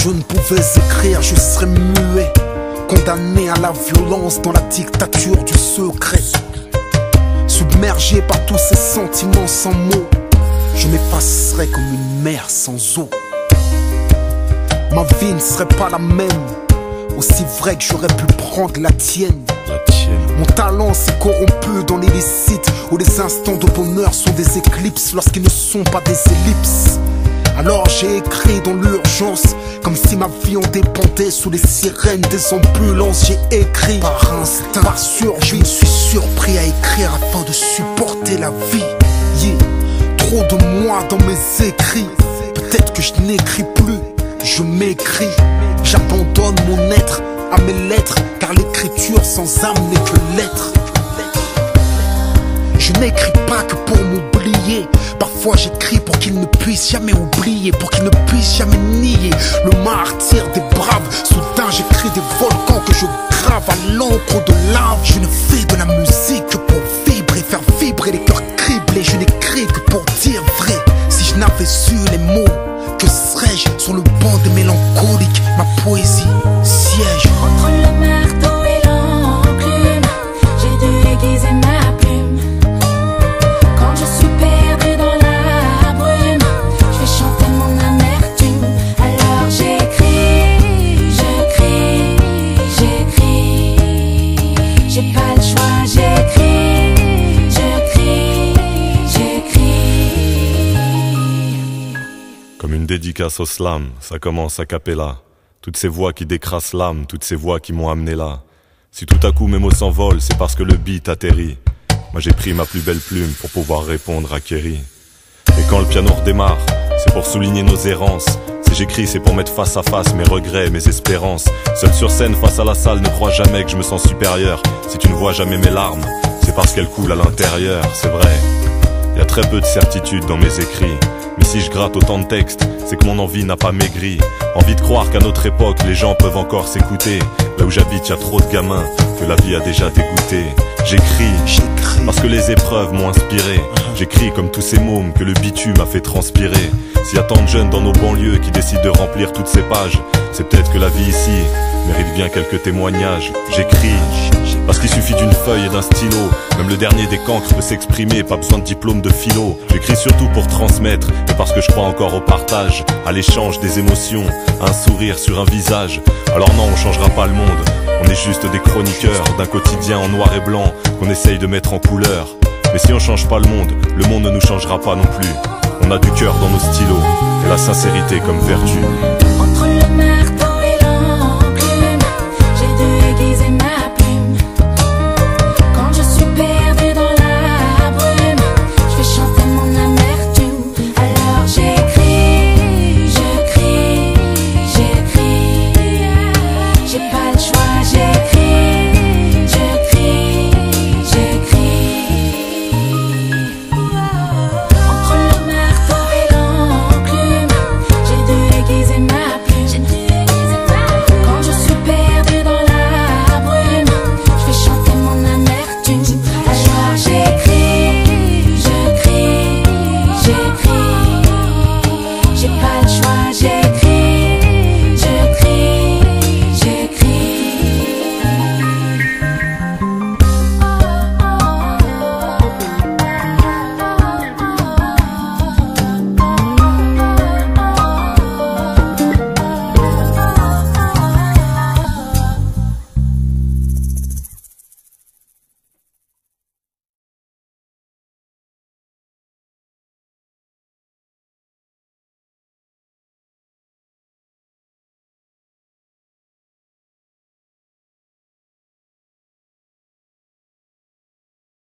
je ne pouvais écrire, je serais muet, condamné à la violence dans la dictature du secret. Submergé par tous ces sentiments sans mots, je m'effacerais comme une mer sans eau. Ma vie ne serait pas la même, aussi vrai que j'aurais pu prendre la tienne. Mon talent s'est corrompu dans l'illicite, où les instants de bonheur sont des éclipses lorsqu'ils ne sont pas des ellipses. Alors j'ai écrit dans l'urgence, comme si ma vie en dépendait, sous les sirènes des ambulances. J'ai écrit par instinct, par survie. Je me suis surpris à écrire afin de supporter la vie. Yeah. Trop de moi dans mes écrits, peut-être que je n'écris plus, je m'écris. J'abandonne mon être à mes lettres, car l'écriture sans âme n'est que lettre. Je n'écris pas que pour m'oublier, parfois j'écris pour qu'il ne puisse jamais oublier, pour qu'il ne puisse jamais nier le martyre des braves. Soudain j'écris des volcans que je grave à l'encre de lave. Je ne fais de la musique que pour vibrer, faire vibrer les cœurs criblés. Je n'écris que pour dire vrai. Si je n'avais su les mots, que serais-je sur le banc des mélancoliques? Ma poésie siège entre le marteau et l'enclume. J'ai dû aiguiser ma plume. Quand je suis perdu dans la brume, je vais chanter mon amertume. Alors j'écris, je crie, j'écris. J'ai pas le choix, j'écris, je crie, j'écris. Comme une dédicace au slam, ça commence a cappella. Toutes ces voix qui décrassent l'âme, toutes ces voix qui m'ont amené là. Si tout à coup mes mots s'envolent, c'est parce que le beat atterrit. Moi j'ai pris ma plus belle plume pour pouvoir répondre à Kerry. Et quand le piano redémarre, c'est pour souligner nos errances. Si j'écris, c'est pour mettre face à face mes regrets, mes espérances. Seul sur scène face à la salle, ne crois jamais que je me sens supérieur. Si tu ne vois jamais mes larmes, c'est parce qu'elles coulent à l'intérieur, c'est vrai. Y a très peu de certitude dans mes écrits, mais si je gratte autant de textes, c'est que mon envie n'a pas maigri. Envie de croire qu'à notre époque, les gens peuvent encore s'écouter. Là où j'habite, y a trop de gamins que la vie a déjà dégoûté. J'écris parce que les épreuves m'ont inspiré. J'écris comme tous ces mômes que le bitume a fait transpirer. S'il y a tant de jeunes dans nos banlieues qui décident de remplir toutes ces pages, c'est peut-être que la vie ici mérite bien quelques témoignages. J'écris parce qu'il suffit d'une feuille et d'un stylo. Même le dernier des cancres peut s'exprimer, pas besoin de diplôme de philo. J'écris surtout pour transmettre, mais parce que je crois encore au partage, à l'échange des émotions, à un sourire sur un visage. Alors non, on changera pas le monde, on est juste des chroniqueurs d'un quotidien en noir et blanc qu'on essaye de mettre en couleur. Mais si on change pas le monde ne nous changera pas non plus. On a du cœur dans nos stylos et la sincérité comme vertu.